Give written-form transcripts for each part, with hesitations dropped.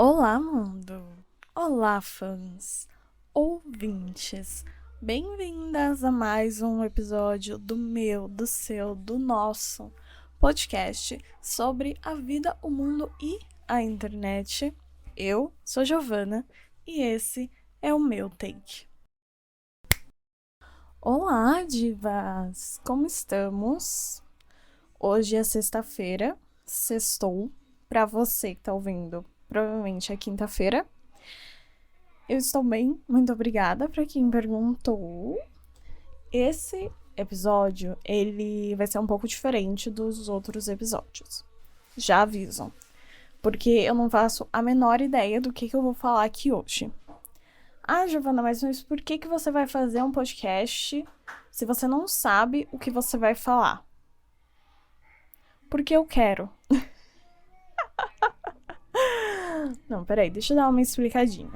Olá, mundo! Olá, fãs, ouvintes! Bem-vindas a mais um episódio do meu, do seu, do nosso podcast sobre a vida, o mundo e a internet. Eu sou Giovana e esse é o meu take. Olá, divas! Como estamos? Hoje é sexta-feira, sextou. Pra você que tá ouvindo, provavelmente é quinta-feira. Eu estou bem, muito obrigada pra quem perguntou. Esse episódio, ele vai ser um pouco diferente dos outros episódios. Já avisam. Porque eu não faço a menor ideia do que eu vou falar aqui hoje. Ah, Giovana, mas por que você vai fazer um podcast se você não sabe o que você vai falar? Porque eu quero. Não, peraí, deixa eu dar uma explicadinha.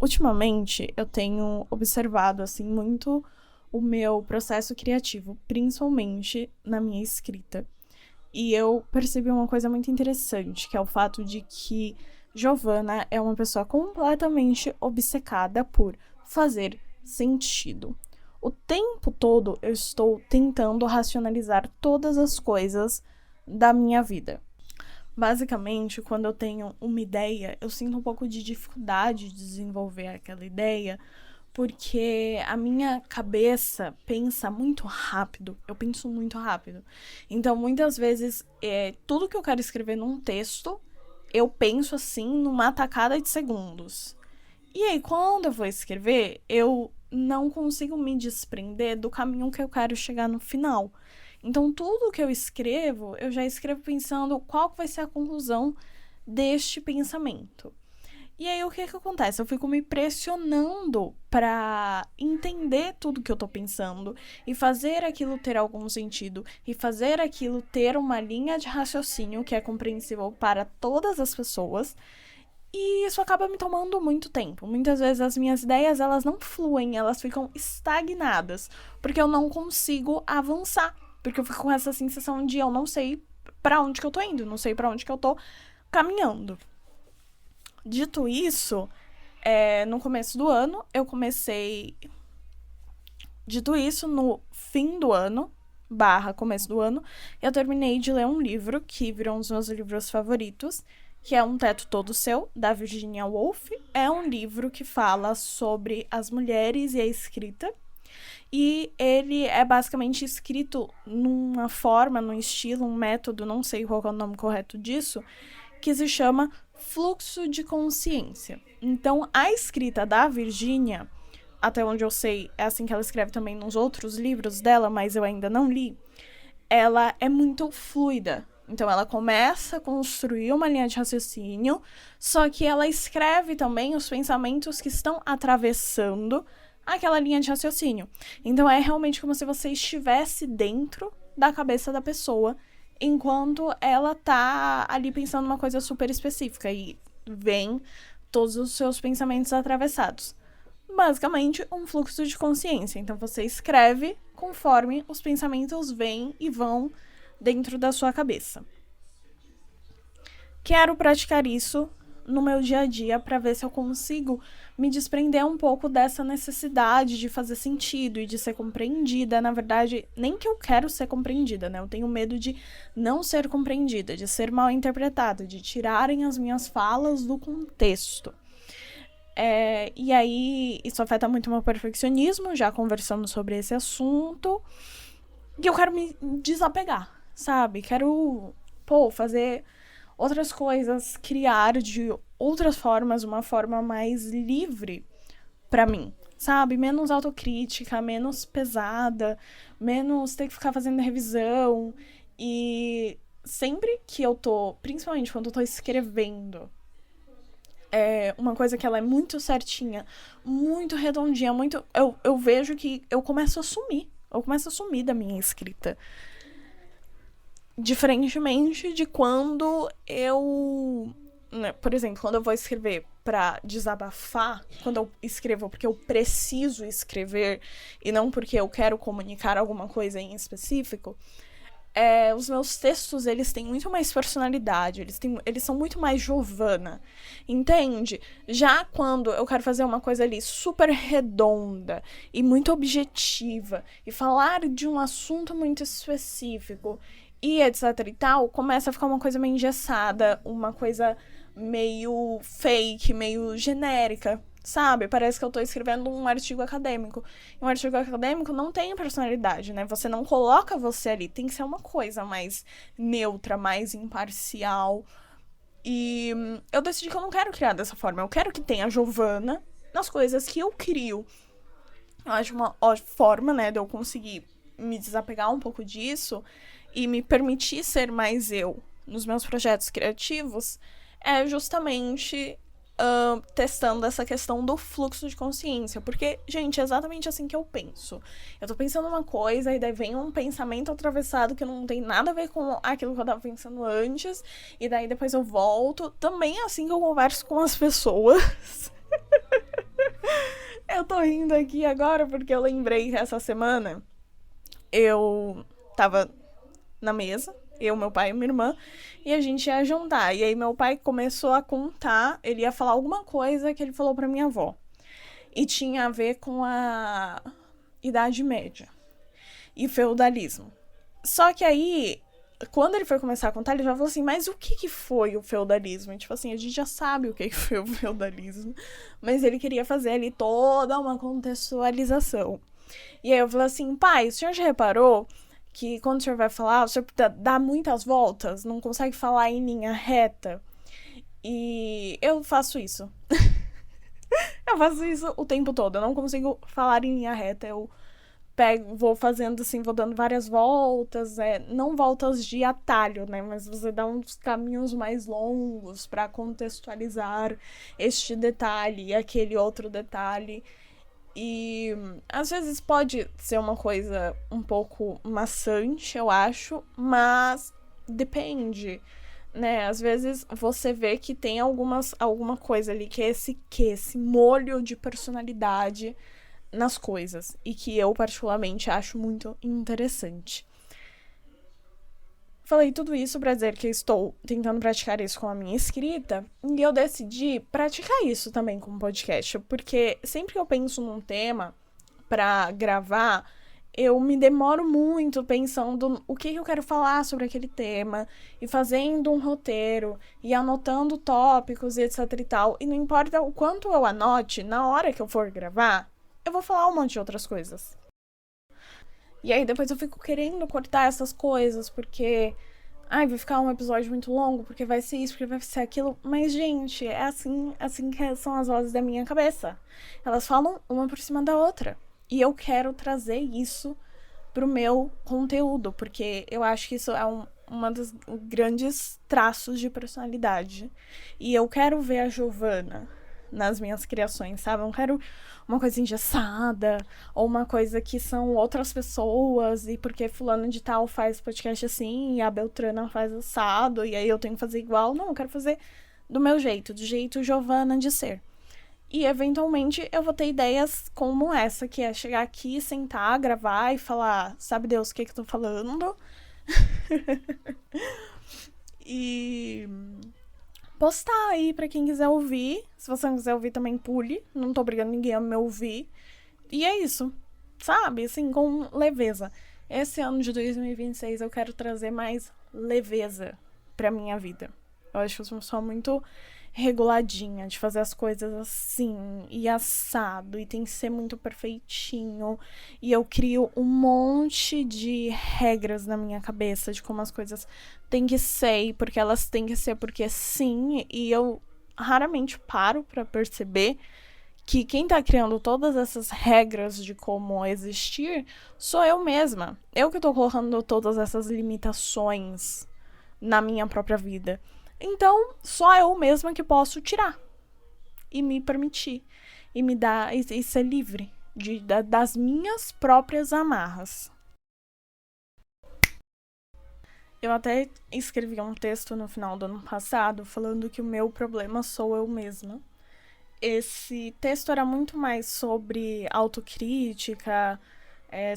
Ultimamente, eu tenho observado, assim, muito o meu processo criativo, principalmente na minha escrita. E eu percebi uma coisa muito interessante, que é o fato de que Giovana é uma pessoa completamente obcecada por fazer sentido. O tempo todo eu estou tentando racionalizar todas as coisas da minha vida. Basicamente, quando eu tenho uma ideia, eu sinto um pouco de dificuldade de desenvolver aquela ideia, porque a minha cabeça pensa muito rápido. Eu penso muito rápido. Então, muitas vezes, tudo que eu quero escrever num texto, eu penso assim numa tacada de segundos. E aí, quando eu vou escrever, eu não consigo me desprender do caminho que eu quero chegar no final. Então, tudo que eu escrevo, eu já escrevo pensando qual vai ser a conclusão deste pensamento. E aí, o que acontece? Eu fico me pressionando para entender tudo que eu tô pensando e fazer aquilo ter algum sentido e fazer aquilo ter uma linha de raciocínio que é compreensível para todas as pessoas. E isso acaba me tomando muito tempo. Muitas vezes as minhas ideias, elas não fluem, elas ficam estagnadas, porque eu não consigo avançar. Porque eu fico com essa sensação de eu não sei para onde que eu tô indo, não sei para onde que eu tô caminhando. Dito isso, no começo do ano, eu comecei. Dito isso, no fim do ano, começo do ano, eu terminei de ler um livro que virou um dos meus livros favoritos, que é Um Teto Todo Seu, da Virginia Woolf. É um livro que fala sobre as mulheres e a escrita. E ele é basicamente escrito numa forma, num estilo, um método, não sei qual é o nome correto disso, que se chama fluxo de consciência. Então, a escrita da Virginia, até onde eu sei, é assim que ela escreve também nos outros livros dela, mas eu ainda não li, ela é muito fluida. Então, ela começa a construir uma linha de raciocínio, só que ela escreve também os pensamentos que estão atravessando aquela linha de raciocínio. Então, é realmente como se você estivesse dentro da cabeça da pessoa enquanto ela tá ali pensando uma coisa super específica e vem todos os seus pensamentos atravessados. Basicamente, um fluxo de consciência. Então, você escreve conforme os pensamentos vêm e vão dentro da sua cabeça. Quero praticar isso no meu dia a dia para ver se eu consigo me desprender um pouco dessa necessidade de fazer sentido e de ser compreendida. Na verdade, nem que eu quero ser compreendida, né? Eu tenho medo de não ser compreendida, de ser mal interpretada, de tirarem as minhas falas do contexto. E aí, isso afeta muito o meu perfeccionismo, já conversamos sobre esse assunto. E eu quero me desapegar, sabe? Quero, fazer outras coisas, criar de outras formas, uma forma mais livre pra mim, sabe? Menos autocrítica, menos pesada, menos ter que ficar fazendo revisão. E sempre que eu tô, principalmente quando eu tô escrevendo, uma coisa que ela é muito certinha, muito redondinha, muito. Eu vejo que eu começo a sumir. Eu começo a sumir da minha escrita. Diferentemente de quando eu. Né, por exemplo, quando eu vou escrever pra desabafar, quando eu escrevo porque eu preciso escrever e não porque eu quero comunicar alguma coisa em específico, os meus textos, eles têm muito mais personalidade, eles são muito mais Giovanna, entende? Já quando eu quero fazer uma coisa ali super redonda e muito objetiva, e falar de um assunto muito específico, e etc e tal, começa a ficar uma coisa meio engessada, uma coisa meio fake, meio genérica, sabe? Parece que eu tô escrevendo um artigo acadêmico. E um artigo acadêmico não tem personalidade, né? Você não coloca você ali. Tem que ser uma coisa mais neutra, mais imparcial. E eu decidi que eu não quero criar dessa forma. Eu quero que tenha a Giovanna nas coisas que eu crio. Eu acho uma ótima forma, né, de eu conseguir me desapegar um pouco disso e me permitir ser mais eu nos meus projetos criativos é justamente testando essa questão do fluxo de consciência. Porque, gente, é exatamente assim que eu penso. Eu tô pensando uma coisa e daí vem um pensamento atravessado que não tem nada a ver com aquilo que eu tava pensando antes. E daí depois eu volto. Também é assim que eu converso com as pessoas. Eu tô rindo aqui agora porque eu lembrei que essa semana eu tava na mesa, eu, meu pai e minha irmã, e a gente ia jantar. E aí meu pai começou a contar, ele ia falar alguma coisa que ele falou pra minha avó. E tinha a ver com a Idade Média e feudalismo. Só que aí, quando ele foi começar a contar, ele já falou assim, mas o que foi o feudalismo? E, tipo assim, a gente já sabe o que foi o feudalismo, mas ele queria fazer ali toda uma contextualização. E aí eu falei assim, pai, o senhor já reparou que quando o senhor vai falar, o senhor dá muitas voltas, não consegue falar em linha reta? E eu faço isso. Eu faço isso o tempo todo, eu não consigo falar em linha reta, eu vou fazendo assim, vou dando várias voltas, não voltas de atalho, né, mas você dá uns caminhos mais longos para contextualizar este detalhe e aquele outro detalhe. E às vezes pode ser uma coisa um pouco maçante, eu acho, mas depende, né? Às vezes você vê que tem alguma coisa ali que é esse molho de personalidade nas coisas e que eu particularmente acho muito interessante. Falei tudo isso pra dizer que eu estou tentando praticar isso com a minha escrita e eu decidi praticar isso também com o podcast, porque sempre que eu penso num tema pra gravar, eu me demoro muito pensando o que eu quero falar sobre aquele tema e fazendo um roteiro e anotando tópicos e etc e tal. E não importa o quanto eu anote, na hora que eu for gravar, eu vou falar um monte de outras coisas. E aí depois eu fico querendo cortar essas coisas, porque vai ficar um episódio muito longo, porque vai ser isso, porque vai ser aquilo. Mas, gente, é assim que são as vozes da minha cabeça. Elas falam uma por cima da outra. E eu quero trazer isso pro meu conteúdo, porque eu acho que isso é uma dos grandes traços de personalidade. E eu quero ver a Giovanna nas minhas criações, sabe? Eu não quero uma coisa engessada, ou uma coisa que são outras pessoas, e porque fulano de tal faz podcast assim, e a Beltrana faz assado, e aí eu tenho que fazer igual. Não, eu quero fazer do meu jeito, do jeito Giovanna de ser. E, eventualmente, eu vou ter ideias como essa, que é chegar aqui, sentar, gravar e falar, sabe Deus o que eu tô falando? E postar aí pra quem quiser ouvir. Se você não quiser ouvir, também pule. Não tô obrigando ninguém a me ouvir. E é isso, sabe? Assim, com leveza. Esse ano de 2026 eu quero trazer mais leveza pra minha vida. Eu acho que eu sou uma pessoa muito reguladinha, de fazer as coisas assim, e assado, e tem que ser muito perfeitinho. E eu crio um monte de regras na minha cabeça de como as coisas têm que ser, e porque elas têm que ser porque sim, e eu raramente paro pra perceber que quem tá criando todas essas regras de como existir sou eu mesma. Eu que tô colocando todas essas limitações na minha própria vida. Então, só eu mesma que posso tirar e me permitir e me dar e ser livre das minhas próprias amarras. Eu até escrevi um texto no final do ano passado falando que o meu problema sou eu mesma. Esse texto era muito mais sobre autocrítica,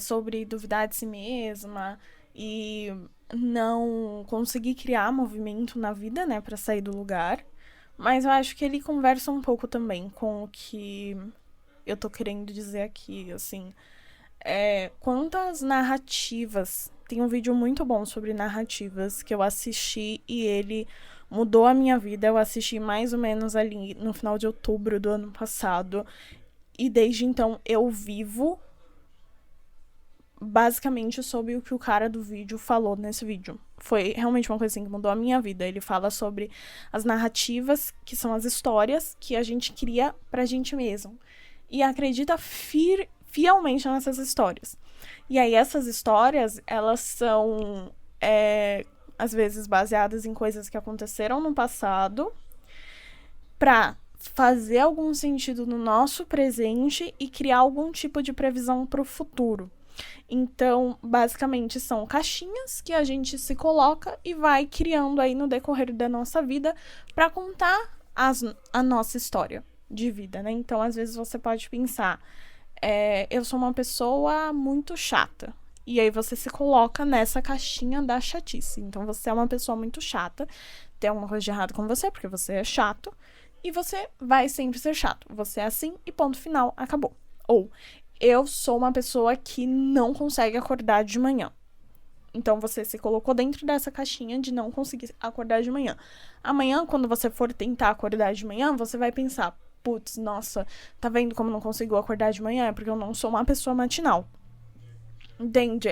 sobre duvidar de si mesma e não consegui criar movimento na vida, né, pra sair do lugar. Mas eu acho que ele conversa um pouco também com o que eu tô querendo dizer aqui, assim. Quantas narrativas. Tem um vídeo muito bom sobre narrativas que eu assisti e ele mudou a minha vida. Eu assisti mais ou menos ali no final de outubro do ano passado. E desde então eu vivo basicamente sobre o que o cara do vídeo falou nesse vídeo. Foi realmente uma coisa assim que mudou a minha vida. Ele fala sobre as narrativas, que são as histórias que a gente cria pra gente mesmo. E acredita fielmente nessas histórias. E aí essas histórias, elas são, às vezes, baseadas em coisas que aconteceram no passado pra fazer algum sentido no nosso presente e criar algum tipo de previsão pro futuro. Então, basicamente, são caixinhas que a gente se coloca e vai criando aí no decorrer da nossa vida para contar a nossa história de vida, né? Então, às vezes você pode pensar, eu sou uma pessoa muito chata. E aí você se coloca nessa caixinha da chatice. Então, você é uma pessoa muito chata, tem alguma coisa de errado com você, porque você é chato, e você vai sempre ser chato. Você é assim e ponto final, acabou. Ou eu sou uma pessoa que não consegue acordar de manhã. Então, você se colocou dentro dessa caixinha de não conseguir acordar de manhã. Amanhã, quando você for tentar acordar de manhã, você vai pensar, putz, nossa, tá vendo como não consigo acordar de manhã? É porque eu não sou uma pessoa matinal. Entende?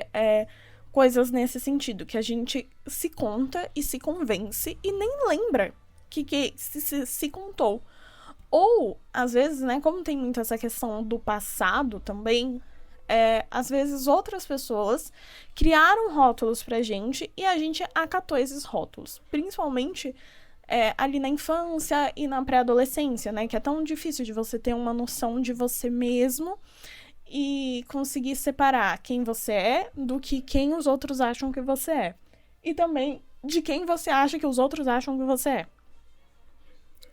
Coisas nesse sentido, que a gente se conta e se convence e nem lembra que se contou. Ou, às vezes, né, como tem muito essa questão do passado também, às vezes outras pessoas criaram rótulos pra gente e a gente acatou esses rótulos. Principalmente ali na infância e na pré-adolescência, né, que é tão difícil de você ter uma noção de você mesmo e conseguir separar quem você é do que quem os outros acham que você é. E também de quem você acha que os outros acham que você é.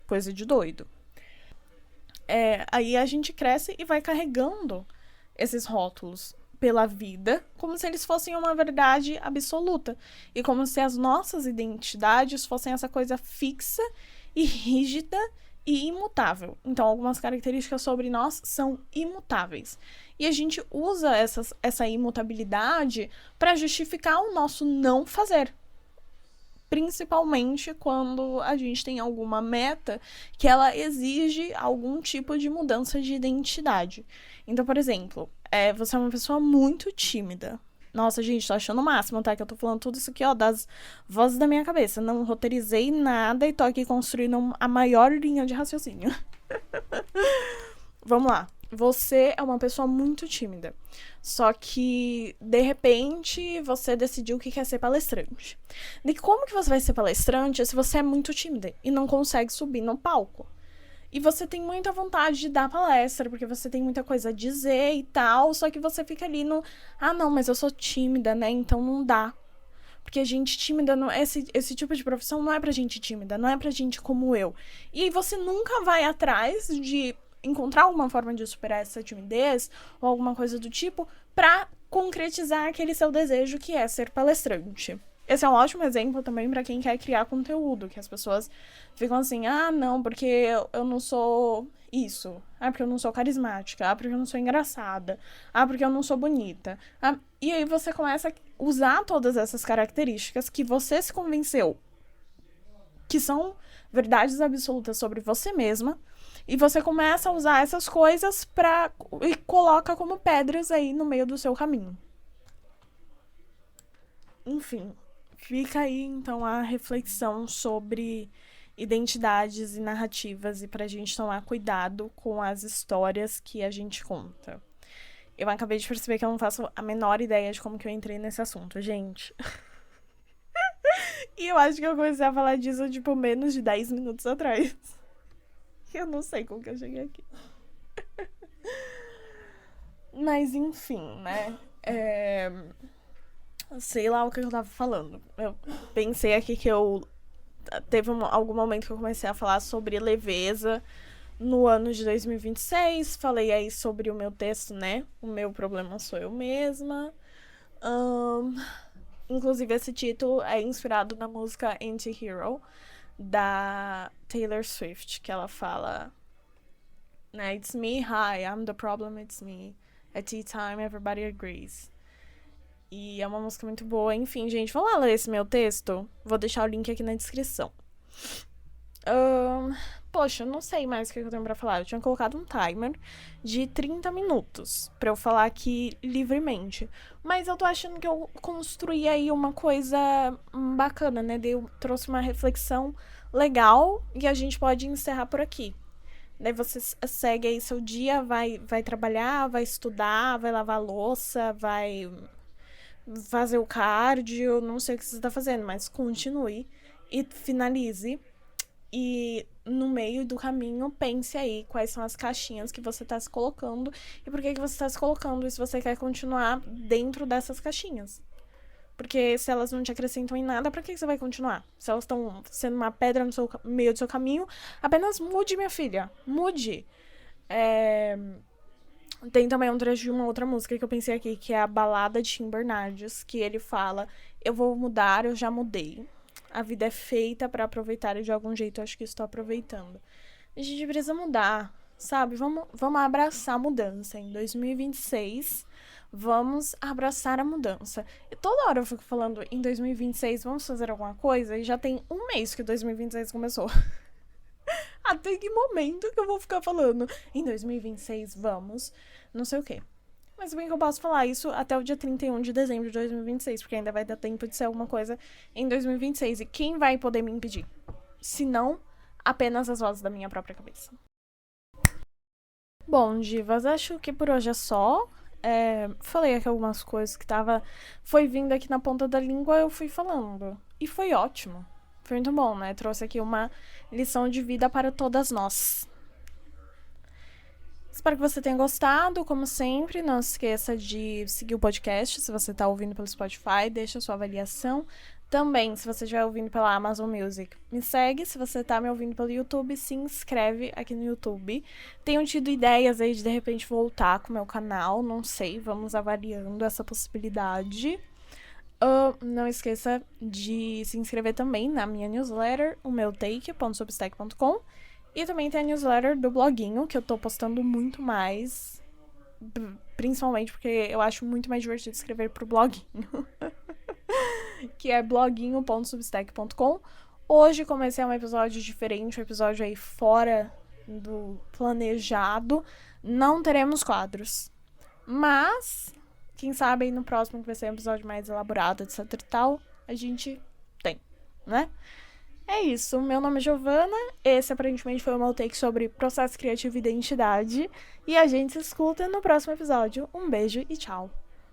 Coisa de doido. Aí a gente cresce e vai carregando esses rótulos pela vida como se eles fossem uma verdade absoluta. E como se as nossas identidades fossem essa coisa fixa e rígida e imutável. Então, algumas características sobre nós são imutáveis. E a gente usa essa imutabilidade para justificar o nosso não fazer. Principalmente quando a gente tem alguma meta que ela exige algum tipo de mudança de identidade. Então, por exemplo, você é uma pessoa muito tímida. Nossa, gente, tô achando o máximo, tá? Que eu tô falando tudo isso aqui, ó, das vozes da minha cabeça. Não roteirizei nada e tô aqui construindo a maior linha de raciocínio. Vamos lá. Você é uma pessoa muito tímida. Só que, de repente, você decidiu que quer ser palestrante. E como que você vai ser palestrante se você é muito tímida e não consegue subir no palco? E você tem muita vontade de dar palestra, porque você tem muita coisa a dizer e tal, só que você fica ali no... Ah, não, mas eu sou tímida, né? Então não dá. Porque gente tímida, não, esse tipo de profissão não é pra gente tímida, não é pra gente como eu. E aí você nunca vai atrás de encontrar alguma forma de superar essa timidez ou alguma coisa do tipo pra concretizar aquele seu desejo que é ser palestrante. Esse é um ótimo exemplo também pra quem quer criar conteúdo, que as pessoas ficam assim, ah, não, porque eu não sou isso. Ah, porque eu não sou carismática. Ah, porque eu não sou engraçada. Ah, porque eu não sou bonita. Ah, e aí você começa a usar todas essas características que você se convenceu que são verdades absolutas sobre você mesma, e você começa a usar essas coisas e coloca como pedras aí no meio do seu caminho. Enfim, fica aí então a reflexão sobre identidades e narrativas e pra gente tomar cuidado com as histórias que a gente conta. Eu acabei de perceber que eu não faço a menor ideia de como que eu entrei nesse assunto, gente. E eu acho que eu comecei a falar disso, tipo, menos de 10 minutos atrás. Eu não sei como que eu cheguei aqui. Mas, enfim, né? Sei lá o que eu tava falando. Eu pensei aqui que teve algum momento que eu comecei a falar sobre leveza no ano de 2026. Falei aí sobre o meu texto, né? O meu problema sou eu mesma. Inclusive, esse título é inspirado na música Anti-Hero, da Taylor Swift, que ela fala, né, It's me, hi, I'm the problem, it's me. At tea time, everybody agrees. E é uma música muito boa. Enfim, gente, vamos lá ler esse meu texto? Vou deixar o link aqui na descrição. Poxa, eu não sei mais o que eu tenho pra falar. Eu tinha colocado um timer de 30 minutos pra eu falar aqui livremente. Mas eu tô achando que eu construí aí uma coisa bacana, né? Eu trouxe uma reflexão legal e a gente pode encerrar por aqui. Daí você segue aí seu dia, vai trabalhar, vai estudar, vai lavar louça, vai fazer o cardio, não sei o que você tá fazendo, mas continue e finalize. E no meio do caminho, pense aí quais são as caixinhas que você tá se colocando e por que você tá se colocando e se você quer continuar dentro dessas caixinhas. Porque se elas não te acrescentam em nada, pra que você vai continuar? Se elas estão sendo uma pedra no meio do seu caminho, apenas mude, minha filha. Mude. Tem também um trecho de uma outra música que eu pensei aqui, que é a Balada de Tim Bernardes, que ele fala: eu vou mudar, eu já mudei. A vida é feita pra aproveitar e de algum jeito eu acho que estou aproveitando. A gente precisa mudar, sabe? Vamos abraçar a mudança. Em 2026, vamos abraçar a mudança. E toda hora eu fico falando em 2026, vamos fazer alguma coisa, e já tem um mês que 2026 começou. Até que momento que eu vou ficar falando em 2026, vamos, não sei o quê. Mas bem que eu posso falar isso até o dia 31 de dezembro de 2026, porque ainda vai dar tempo de ser alguma coisa em 2026. E quem vai poder me impedir? Se não, apenas as vozes da minha própria cabeça. Bom, divas, acho que por hoje é só. Falei aqui algumas coisas que foi vindo aqui na ponta da língua, eu fui falando. E foi ótimo. Foi muito bom, né? Trouxe aqui uma lição de vida para todas nós. Espero que você tenha gostado, como sempre. Não se esqueça de seguir o podcast, se você está ouvindo pelo Spotify, deixa a sua avaliação. Também, se você estiver ouvindo pela Amazon Music, me segue. Se você está me ouvindo pelo YouTube, se inscreve aqui no YouTube. Tenho tido ideias aí de repente voltar com o meu canal, não sei, vamos avaliando essa possibilidade. Não esqueça de se inscrever também na minha newsletter, o meu take.substack.com. E também tem a newsletter do bloguinho, que eu tô postando muito mais. Principalmente porque eu acho muito mais divertido escrever pro bloguinho. Que é bloguinho.substack.com. Hoje comecei um episódio diferente, um episódio aí fora do planejado. Não teremos quadros. Mas, quem sabe aí no próximo, que vai ser um episódio mais elaborado, etc e tal, a gente tem, né? É isso, meu nome é Giovana, esse aparentemente foi o meu take sobre processo criativo e identidade, e a gente se escuta no próximo episódio. Um beijo e tchau!